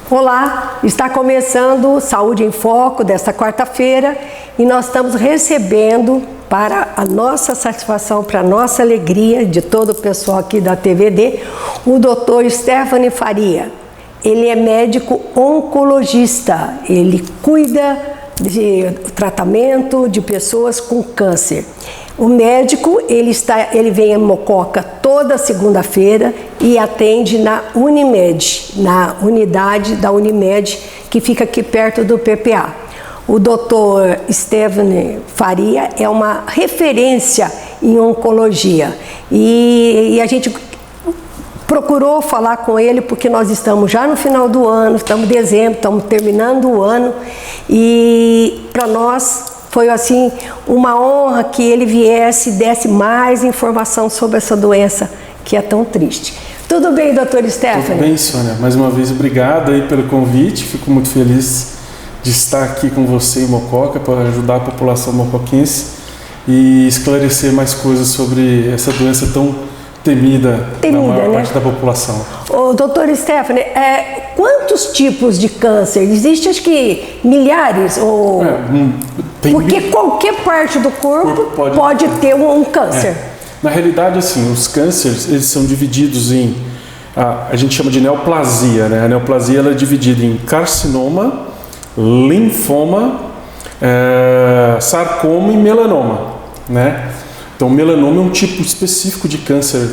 Olá, está começando Saúde em Foco desta quarta-feira e nós estamos recebendo, para a nossa satisfação, para a nossa alegria de todo o pessoal aqui da TVD, o Dr. Stephanie Faria. Ele é médico oncologista, ele cuida de tratamento de pessoas com câncer. O médico, ele vem em Mococa toda segunda-feira e atende na Unimed, na unidade da Unimed, que fica aqui perto do PPA. O Dr. Stephanie Faria é uma referência em oncologia e a gente procurou falar com ele porque nós estamos já no final do ano, estamos em dezembro, estamos terminando o ano e para nós foi assim uma honra que ele viesse e desse mais informação sobre essa doença que é tão triste. Tudo bem, doutor Stephanie? Tudo bem, Sônia. Mais uma vez, obrigado aí pelo convite. Fico muito feliz de estar aqui com você em Mococa para ajudar a população mocoquense e esclarecer mais coisas sobre essa doença tão temida na maior parte da população. Ô, doutor Stephanie, quantos tipos de câncer? Existem, acho que, milhares? Ou... Porque qualquer parte do corpo pode ter um câncer. Na realidade, assim, os cânceres, eles são divididos em... A gente chama de neoplasia, né? A neoplasia ela é dividida em carcinoma, linfoma, sarcoma e melanoma, né? Então, melanoma é um tipo específico de câncer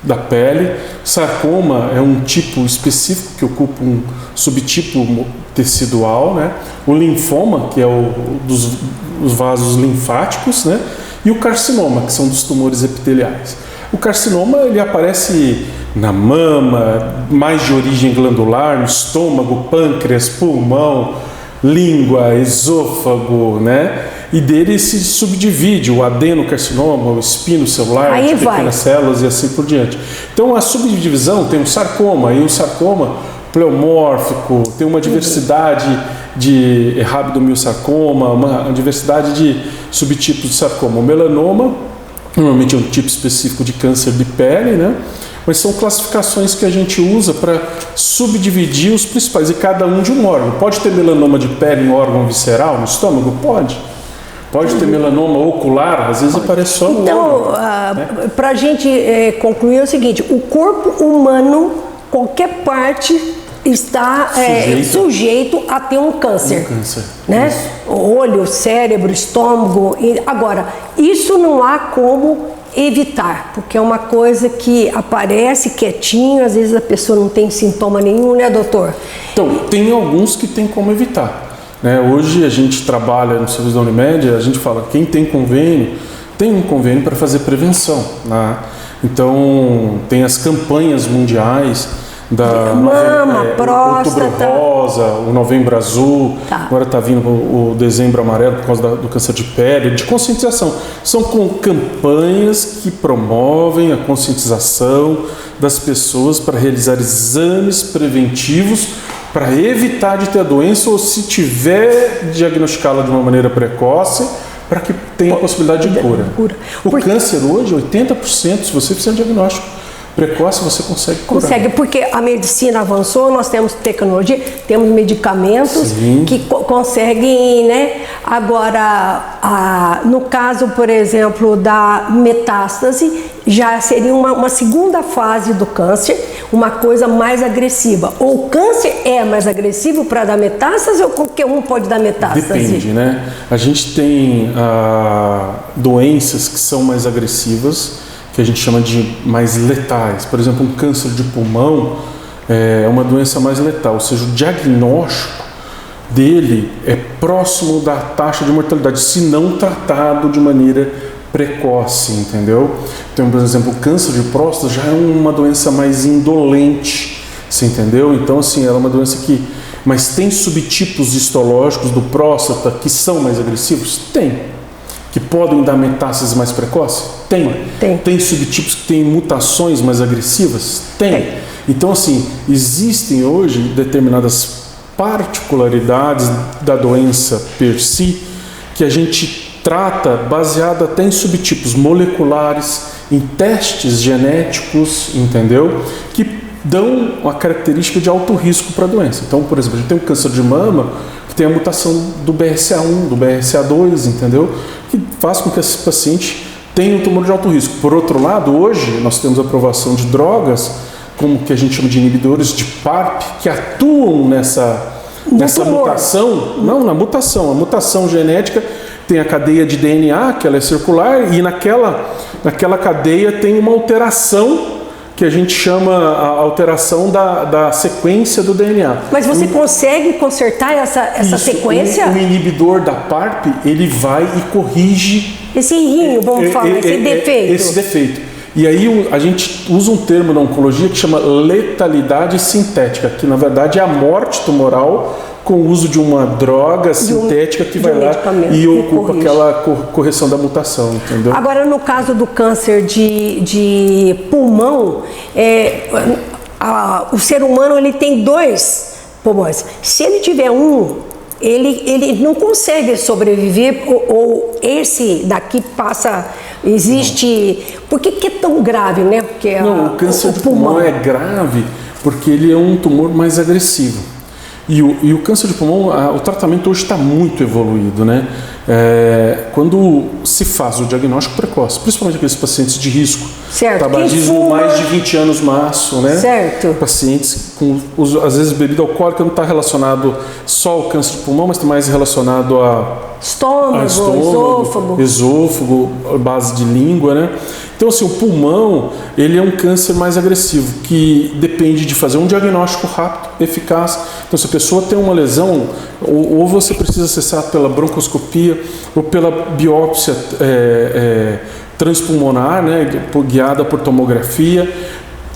da pele, sarcoma é um tipo específico que ocupa um subtipo tecidual, né? O linfoma, que é os vasos linfáticos, né? E o carcinoma, que são dos tumores epiteliais. O carcinoma ele aparece na mama, mais de origem glandular, no estômago, pâncreas, pulmão, língua, esôfago, né? E dele se subdivide o adenocarcinoma, o espino celular, de pequenas células e assim por diante. Então a subdivisão tem um sarcoma, e o sarcoma pleomórfico, tem uma diversidade de rabdomiossarcoma, uma diversidade de subtipos de sarcoma. O melanoma, normalmente é um tipo específico de câncer de pele, né? Mas são classificações que a gente usa para subdividir os principais, e cada um de um órgão. Pode ter melanoma de pele em órgão visceral, no estômago? Pode. Pode ter melanoma ocular, às vezes aparece só no órgão. Então, para a gente concluir é o seguinte, o corpo humano, qualquer parte está sujeito a ter um câncer. Né? Olho, cérebro, estômago. Agora, isso não há como evitar, porque é uma coisa que aparece quietinho, às vezes a pessoa não tem sintoma nenhum, né, doutor? Então, tem alguns que tem como evitar. Né? Hoje a gente trabalha no serviço da Unimed, a gente fala que quem tem convênio, tem um convênio para fazer prevenção. Né? Então, tem as campanhas mundiais da próstata, Outubro Rosa, o Novembro Azul, agora está vindo o Dezembro Amarelo por causa do câncer de pele, de conscientização. São campanhas que promovem a conscientização das pessoas para realizar exames preventivos para evitar de ter a doença ou, se tiver, diagnosticá-la de uma maneira precoce para que tenha a possibilidade de cura. O câncer hoje, 80%, se você fizer um diagnóstico precoce, você consegue curar. Consegue, porque a medicina avançou, nós temos tecnologia, temos medicamentos que conseguem, né? Agora, no caso, por exemplo, da metástase, já seria uma segunda fase do câncer, uma coisa mais agressiva. Ou o câncer é mais agressivo para dar metástase ou qualquer um pode dar metástase? Depende, né? A gente tem doenças que são mais agressivas, que a gente chama de mais letais. Por exemplo, um câncer de pulmão é uma doença mais letal, ou seja, o diagnóstico dele é próximo da taxa de mortalidade, se não tratado de maneira precoce, entendeu? Então, por exemplo, o câncer de próstata já é uma doença mais indolente, você entendeu? Então, assim, ela é uma doença que... Mas tem subtipos histológicos do próstata que são mais agressivos? Tem. Que podem dar metástases mais precoces? Tem subtipos que têm mutações mais agressivas? Tem. Então, assim, existem hoje determinadas particularidades da doença per si que a gente trata baseado até em subtipos moleculares, em testes genéticos, entendeu? Que dão uma característica de alto risco para a doença. Então, por exemplo, a gente tem um câncer de mama que tem a mutação do BRCA1, do BRCA2, entendeu? Que faz com que esse paciente tenha um tumor de alto risco. Por outro lado, hoje nós temos a aprovação de drogas, como que a gente chama de inibidores de PARP, que atuam nessa mutação. Não, na mutação. A mutação genética tem a cadeia de DNA, que ela é circular, e naquela cadeia tem uma alteração que a gente chama a alteração da sequência do DNA. Mas você consegue consertar essa sequência? O inibidor da PARP, ele vai e corrige esse rinho, vamos falar, esse defeito. Esse defeito. E aí a gente usa um termo na oncologia que chama letalidade sintética, que na verdade é a morte tumoral com o uso de uma droga sintética que vai lá e ocupa aquela correção da mutação, entendeu? Agora, no caso do câncer de pulmão, o ser humano ele tem 2 pulmões. Se ele tiver um, ele não consegue sobreviver, ou esse daqui passa, existe... Por que é tão grave, né? Porque o câncer de pulmão é grave porque ele é um tumor mais agressivo. E o câncer de pulmão, o tratamento hoje está muito evoluído, né? Quando se faz o diagnóstico precoce, principalmente aqueles pacientes de risco, certo. Tabagismo mais de 20 anos máximo, né? Certo. Pacientes com, às vezes, bebida alcoólica não está relacionado só ao câncer de pulmão, mas está mais relacionado a estômago, esôfago, base de língua, né? Então, assim, o pulmão, ele é um câncer mais agressivo, que depende de fazer um diagnóstico rápido, eficaz. Então, se a pessoa tem uma lesão, ou você precisa acessar pela broncoscopia, ou pela biópsia transpulmonar, né, guiada por tomografia.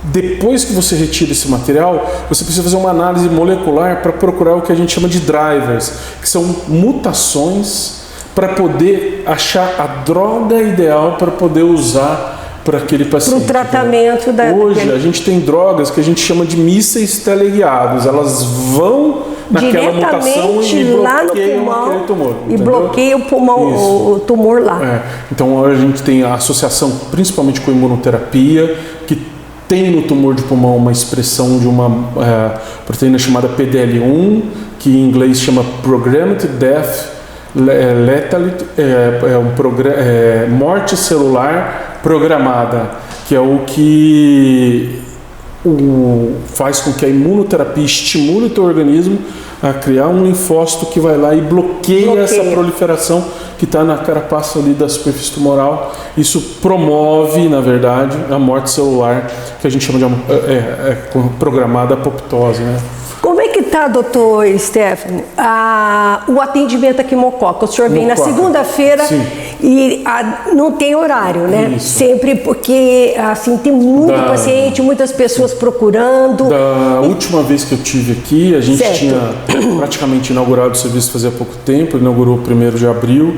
Depois que você retira esse material, você precisa fazer uma análise molecular para procurar o que a gente chama de drivers, que são mutações para poder achar a droga ideal para poder usar para aquele paciente. Para o tratamento Hoje a gente tem drogas que a gente chama de mísseis teleguiados. Elas vão naquela mutação e bloqueiam aquele tumor. E bloqueia o pulmão, o tumor lá. Então a gente tem a associação principalmente com a imunoterapia, que tem no tumor de pulmão uma expressão de uma proteína chamada PDL1, que em inglês chama Programmed Death Lethality, morte celular programada, que é o que faz com que a imunoterapia estimule o teu organismo a criar um linfócito que vai lá e bloqueia essa proliferação que está na carapaça ali da superfície tumoral. Isso promove, na verdade, a morte celular, que a gente chama de programada apoptose, né? Como é que está, doutor Stefano, o atendimento aqui em Mococa? O senhor vem na segunda-feira e não tem horário, né? Isso. Sempre, porque assim, tem muito paciente, muitas pessoas procurando. Da última vez que eu tive aqui, a gente tinha praticamente inaugurado o serviço fazia pouco tempo, inaugurou 1º de abril.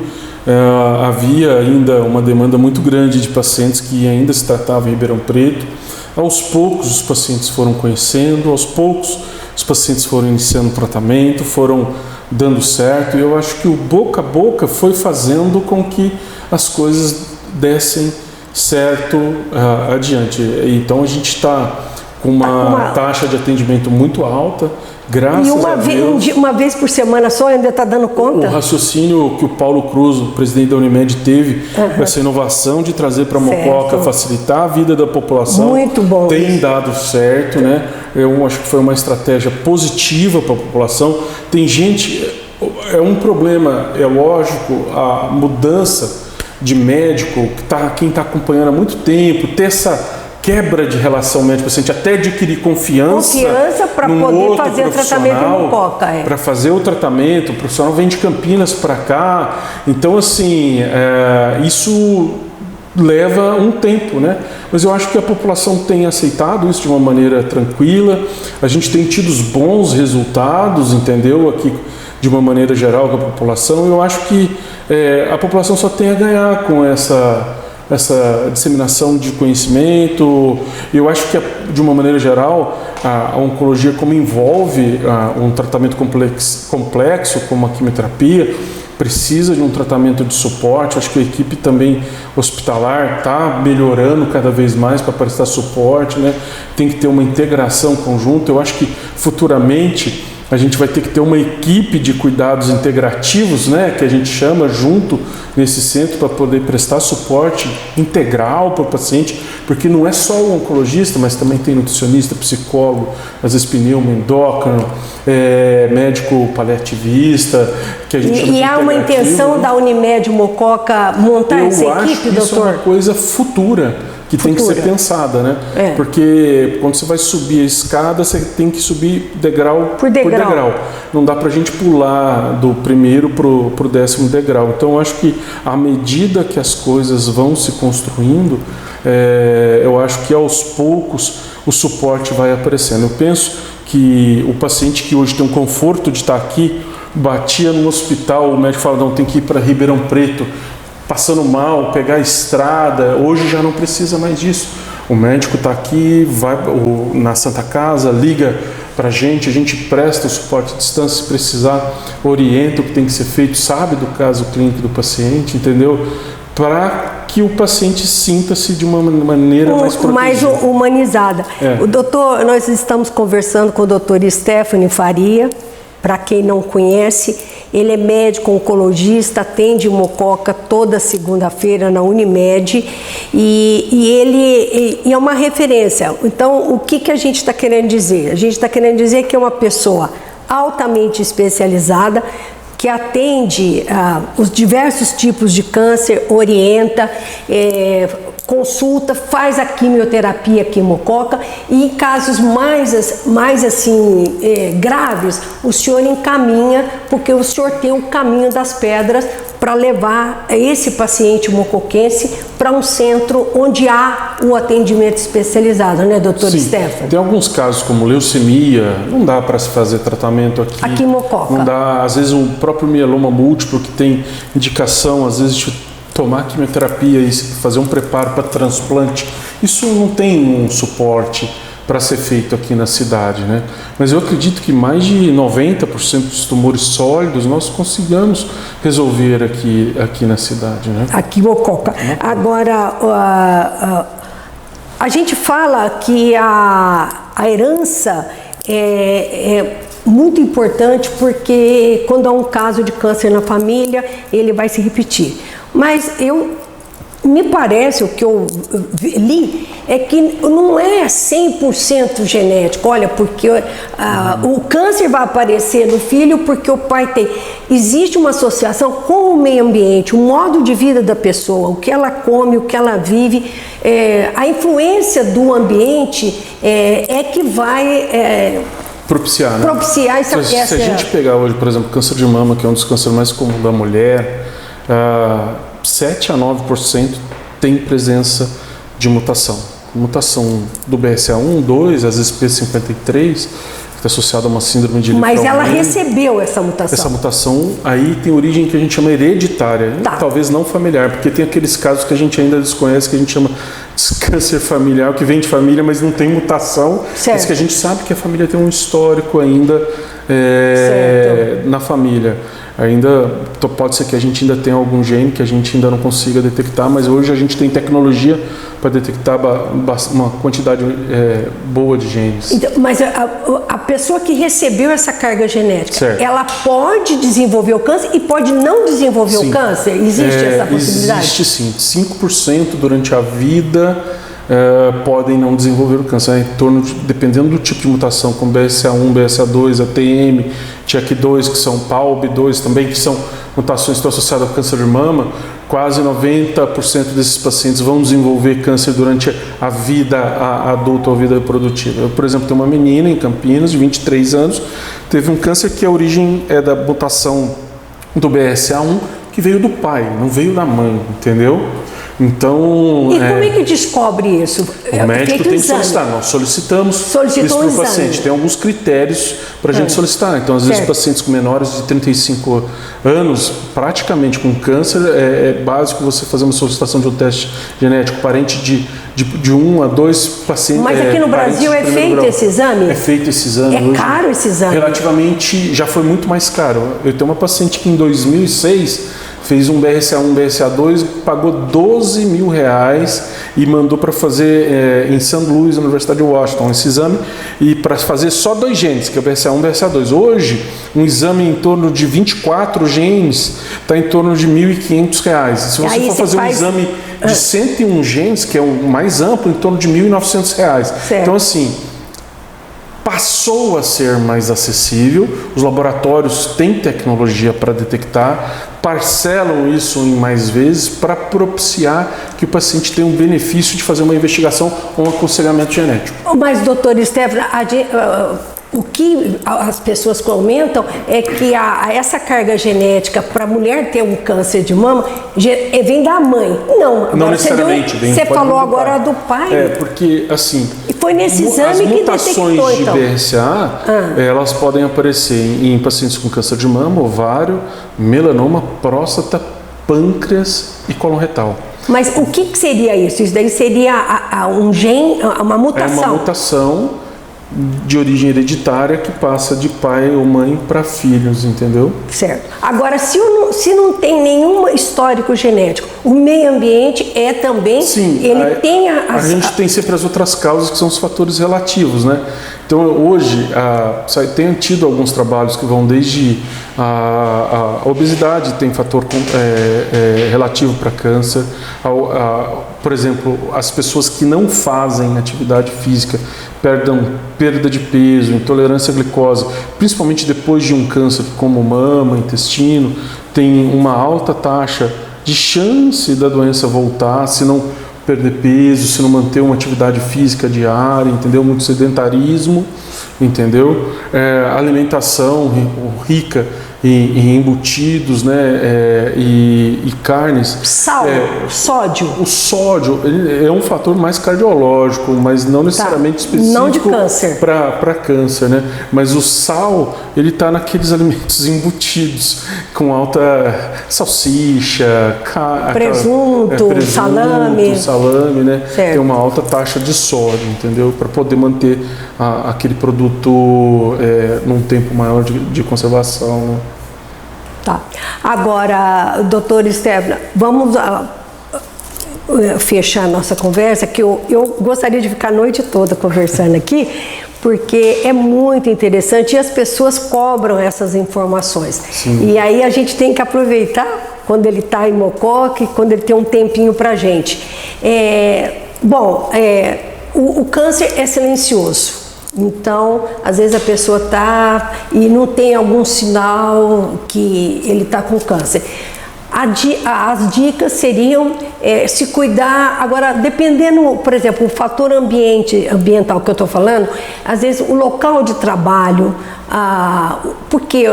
Havia ainda uma demanda muito grande de pacientes que ainda se tratavam em Ribeirão Preto. Aos poucos os pacientes foram conhecendo, aos poucos os pacientes foram iniciando o tratamento, foram dando certo, e eu acho que o boca a boca foi fazendo com que as coisas dessem certo adiante. Então a gente está com uma taxa de atendimento muito alta, graças a Deus. Uma vez por semana só ainda está dando conta? O raciocínio que o Paulo Cruz, o presidente da Unimed, teve, essa inovação de trazer para Mococa, facilitar a vida da população, muito bom, tem dado certo, né? Eu acho que foi uma estratégia positiva para a população. Tem gente, é um problema, é lógico, a mudança de médico, quem está acompanhando há muito tempo, ter essa quebra de relação médico-paciente, até adquirir confiança para poder fazer o tratamento em Mococa. Para fazer o tratamento, o profissional vem de Campinas para cá. Então, assim, isso leva um tempo, né? Mas eu acho que a população tem aceitado isso de uma maneira tranquila. A gente tem tido os bons resultados, entendeu? Aqui, de uma maneira geral, com a população. Eu acho que a população só tem a ganhar com essa disseminação de conhecimento. Eu acho que, de uma maneira geral, a oncologia, como envolve um tratamento complexo como a quimioterapia, precisa de um tratamento de suporte. Acho que a equipe também hospitalar está melhorando cada vez mais para prestar suporte, né? Tem que ter uma integração conjunta. Eu acho que futuramente a gente vai ter que ter uma equipe de cuidados integrativos, né, que a gente chama, junto nesse centro, para poder prestar suporte integral para o paciente, porque não é só o oncologista, mas também tem nutricionista, psicólogo, às vezes pneumo, endócrino, médico paliativista, que a gente chama de há uma intenção, né, da Unimed Mococa montar essa equipe, doutor? Eu acho que isso é uma coisa futura, que tem que ser pensada, né? Porque quando você vai subir a escada, você tem que subir degrau por degrau. Não dá pra gente pular do primeiro pro 10º degrau. Então, eu acho que à medida que as coisas vão se construindo, eu acho que aos poucos o suporte vai aparecendo. Eu penso que o paciente que hoje tem um conforto de estar aqui, batia no hospital, o médico fala, não, tem que ir para Ribeirão Preto, passando mal, pegar a estrada, hoje já não precisa mais disso. O médico está aqui, vai na Santa Casa, liga para a gente presta o suporte à distância, se precisar, orienta o que tem que ser feito, sabe do caso clínico do paciente, entendeu? Para que o paciente sinta-se de uma maneira mais protegida. Mais humanizada. O doutor, nós estamos conversando com o doutor Stephanie Faria. Para quem não conhece, ele é médico oncologista, atende em Mococa toda segunda-feira na Unimed e ele é uma referência. Então, o que a gente está querendo dizer? A gente está querendo dizer que é uma pessoa altamente especializada, que atende os diversos tipos de câncer, orienta, consulta, faz a quimioterapia aqui em Mococa e em casos mais assim, graves, o senhor encaminha, porque o senhor tem o caminho das pedras para levar esse paciente mocoquense para um centro onde há o atendimento especializado, né, doutor Stefano? Tem alguns casos como leucemia, não dá para se fazer tratamento aqui em Mococa. Não dá, às vezes o próprio mieloma múltiplo que tem indicação, às vezes de tomar quimioterapia e fazer um preparo para transplante, isso não tem um suporte para ser feito aqui na cidade, né? Mas eu acredito que mais de 90% dos tumores sólidos nós consigamos resolver aqui na cidade, né? Aqui em Mococa. Agora, a gente fala que a herança é muito importante, porque quando há um caso de câncer na família, ele vai se repetir. Mas me parece, o que eu li, é que não é 100% genético. Olha, porque o câncer vai aparecer no filho porque o pai tem. Existe uma associação com o meio ambiente, o modo de vida da pessoa, o que ela come, o que ela vive. A influência do ambiente é que vai... propiciar, né? Propiciar essa... Se a gente pegar hoje, por exemplo, câncer de mama, que é um dos cânceres mais comuns da mulher, 7 a 9% tem presença de mutação. Mutação do BRCA1, 2, às vezes P53, que está associada a uma síndrome de Mas ela recebeu essa mutação. Essa mutação aí tem origem que a gente chama hereditária, talvez não familiar, porque tem aqueles casos que a gente ainda desconhece, que a gente chama de câncer familiar, que vem de família, mas não tem mutação, mas que a gente sabe que a família tem um histórico ainda na família. Ainda pode ser que a gente ainda tenha algum gene que a gente ainda não consiga detectar, mas hoje a gente tem tecnologia para detectar uma quantidade boa de genes. Então, mas a pessoa que recebeu essa carga genética, ela pode desenvolver o câncer e pode não desenvolver o câncer? Existe essa possibilidade? Existe sim. 5% durante a vida podem não desenvolver o câncer, dependendo do tipo de mutação, como BRCA1, BRCA2, ATM, TEAC2, que são PALB2 também, que são mutações que estão associadas ao câncer de mama. Quase 90% desses pacientes vão desenvolver câncer durante a vida adulta ou a vida reprodutiva. Eu, por exemplo, tenho uma menina em Campinas, de 23 anos, teve um câncer que a origem é da mutação do BRCA1, que veio do pai, não veio da mãe, entendeu? Então, e como é que descobre isso? O médico tem que solicitar. Nós solicitamos isso para o paciente. Tem alguns critérios para a gente solicitar. Então, às vezes, pacientes com menores de 35 anos, praticamente com câncer, é básico você fazer uma solicitação de um teste genético. Parente de 1 a 2 pacientes. Mas aqui no Brasil é feito esse exame? É feito esse exame. É caro esse exame? Relativamente, já foi muito mais caro. Eu tenho uma paciente que em 2006 fez um BRCA1, BRCA2, pagou R$12.000 e mandou para fazer em St. Louis, na Universidade de Washington, esse exame, e para fazer só 2 genes, que é o BRCA1 e o BRCA2. Hoje, um exame em torno de 24 genes está em torno de R$1.500. Se você for fazer um exame de 101 genes, que é o mais amplo, em torno de R$1.900. Então, assim, passou a ser mais acessível, os laboratórios têm tecnologia para detectar, parcelam isso em mais vezes para propiciar que o paciente tenha um benefício de fazer uma investigação ou um aconselhamento genético. Mas, doutor Stefano, o que as pessoas comentam é que essa carga genética para a mulher ter um câncer de mama vem da mãe. Não necessariamente. Você falou agora do pai. Porque assim... E foi nesse exame que detectou, as mutações de BRCA, elas podem aparecer em pacientes com câncer de mama, ovário, melanoma, próstata, pâncreas e cólon retal. Mas o que seria isso? Isso daí seria um gene, uma mutação? É uma mutação de origem hereditária que passa de pai ou mãe para filhos, entendeu? Certo. Agora, se não tem nenhum histórico genético, o meio ambiente é também... Sim, a gente tem sempre as outras causas que são os fatores relativos, né? Então, hoje, tem tido alguns trabalhos que vão desde a obesidade, tem fator relativo para câncer, por exemplo, as pessoas que não fazem atividade física, perda de peso, intolerância à glicose, principalmente depois de um câncer como mama, intestino, tem uma alta taxa de chance da doença voltar, se não perder peso, se não manter uma atividade física diária, entendeu? Muito sedentarismo, entendeu? Alimentação rica em embutidos, né? E carnes. Sódio. O sódio é um fator mais cardiológico, mas não necessariamente específico. Não de câncer. Para câncer, né? Mas o sal, ele está naqueles alimentos embutidos, com alta salsicha, presunto, salame, né? Certo. Tem uma alta taxa de sódio, entendeu? Para poder manter aquele produto num tempo maior de conservação, né? Tá. Agora, doutor Stefano, vamos fechar a nossa conversa, que eu gostaria de ficar a noite toda conversando aqui, porque é muito interessante e as pessoas cobram essas informações. Sim. E aí a gente tem que aproveitar quando ele está em Mococa, quando ele tem um tempinho para a gente. O câncer é silencioso. Então, às vezes a pessoa está e não tem algum sinal que ele está com câncer. As dicas seriam se cuidar. Agora, dependendo, por exemplo, o fator ambiental que eu estou falando, às vezes o local de trabalho, porque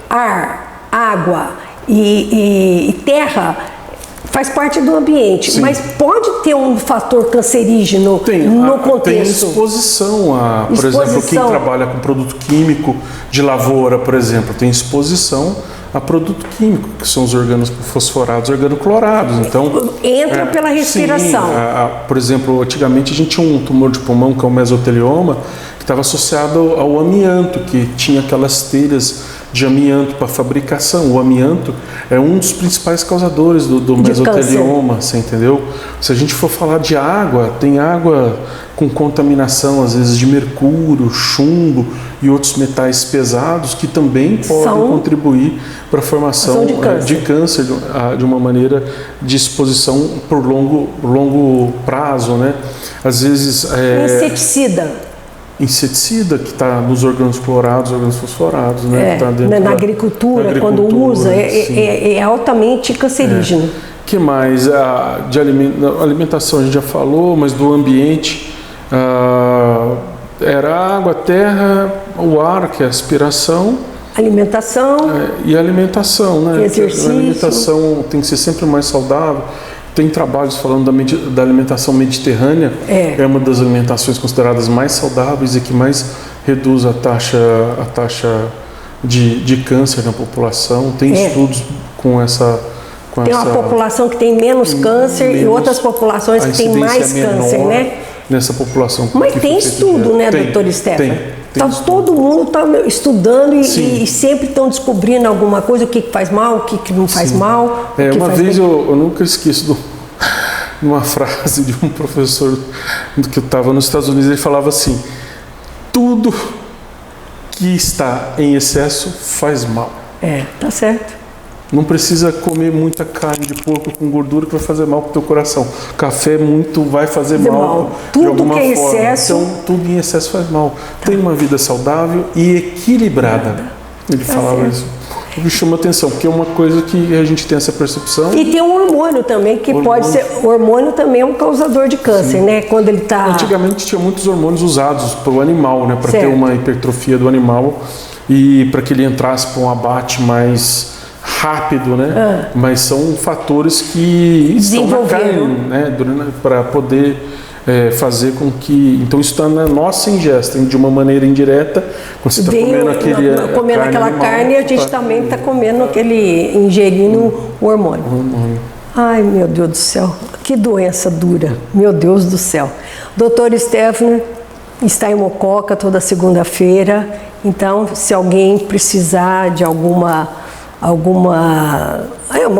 ar, água e terra faz parte do ambiente. Sim. Mas pode ter um fator cancerígeno no contexto? Tem exposição por exemplo, quem trabalha com produto químico de lavoura, por exemplo, tem exposição a produto químico, que são os organofosforados, organoclorados. Então, entra pela respiração. Sim, por exemplo, antigamente a gente tinha um tumor de pulmão, que é o mesotelioma, que estava associado ao amianto, que tinha aquelas telhas de amianto para fabricação. O amianto é um dos principais causadores do mesotelioma, você entendeu? Se a gente for falar de água, tem água com contaminação, às vezes de mercúrio, chumbo e outros metais pesados que também podem contribuir para a formação de câncer de uma maneira de exposição por longo prazo, né? Às vezes... Inseticida que está nos órgãos clorados, órgãos fosforados, né? Que tá na agricultura, quando usa, é altamente cancerígeno. Que mais? De alimentação a gente já falou, mas do ambiente era a água, a terra, o ar, que é a aspiração. Alimentação. E a alimentação, né? Exercício. A alimentação tem que ser sempre mais saudável. Tem trabalhos falando da alimentação mediterrânea, é uma das alimentações consideradas mais saudáveis e que mais reduz a taxa de câncer na população. Tem estudos com Tem uma população que tem menos câncer e outras populações que têm mais câncer, né? Nessa população. Mas tem estudo, né, doutor Stefano? Então, todo mundo está estudando e sempre estão descobrindo alguma coisa, o que faz mal, o que não faz mal. Uma vez eu nunca esqueço de uma frase de um professor que estava nos Estados Unidos, ele falava assim: tudo que está em excesso faz mal. Tá certo. Não precisa comer muita carne de porco com gordura que vai fazer mal para o teu coração. Café muito vai fazer mal de alguma forma. Excesso... Então, tudo em excesso faz mal. Tem uma vida saudável e equilibrada. Ele falava isso. Me chamou a atenção, porque é uma coisa que a gente tem essa percepção. E tem um hormônio também, que pode ser... O hormônio também é um causador de câncer, né? Quando ele está... Antigamente tinha muitos hormônios usados para o animal, né? Para ter uma hipertrofia do animal e para que ele entrasse para um abate mais rápido, né? Mas são fatores que estão na carne, né? Para poder fazer com que... Então isso está na nossa ingesta, de uma maneira indireta. Quando você está comendo aquela carne, a gente também está comendo ingerindo o hormônio. Ai, meu Deus do céu, que doença dura, meu Deus do céu. Doutor Stefano está em Mococa toda segunda-feira, então se alguém precisar de uma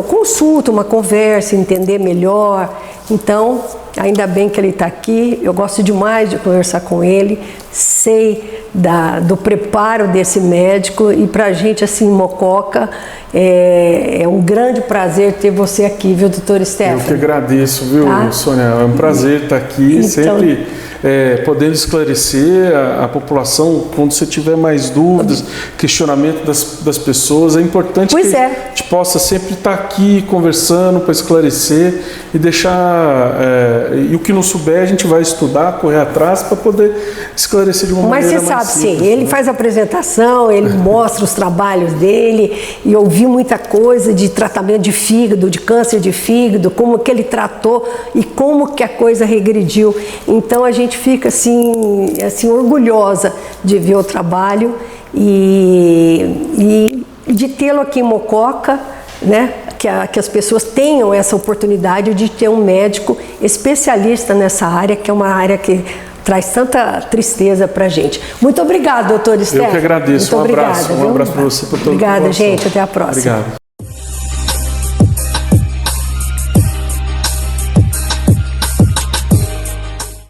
consulta, uma conversa, entender melhor. Então, ainda bem que ele está aqui, eu gosto demais de conversar com ele, sei do preparo desse médico e para a gente assim em Mococa é um grande prazer ter você aqui, viu, doutor Stefano? Eu que agradeço, viu, Sônia? É um prazer estar aqui, então, sempre podendo esclarecer a população quando você tiver mais dúvidas, questionamento das pessoas. É importante que a gente possa sempre estar aqui conversando para esclarecer e deixar... e o que não souber a gente vai estudar, correr atrás para poder esclarecer de uma maneira mais simples. Mas você sabe, sim, ele faz a apresentação, ele mostra os trabalhos dele e eu vi muita coisa de tratamento de fígado, de câncer de fígado, como que ele tratou e como que a coisa regrediu. Então a gente fica assim orgulhosa de ver o trabalho e de tê-lo aqui em Mococa, né? Que as pessoas tenham essa oportunidade de ter um médico especialista nessa área, que é uma área que traz tanta tristeza pra gente. Muito obrigada, doutor Stefano. Eu que agradeço. Muito obrigada, um abraço para você. Obrigada, gente. Até a próxima. Obrigado.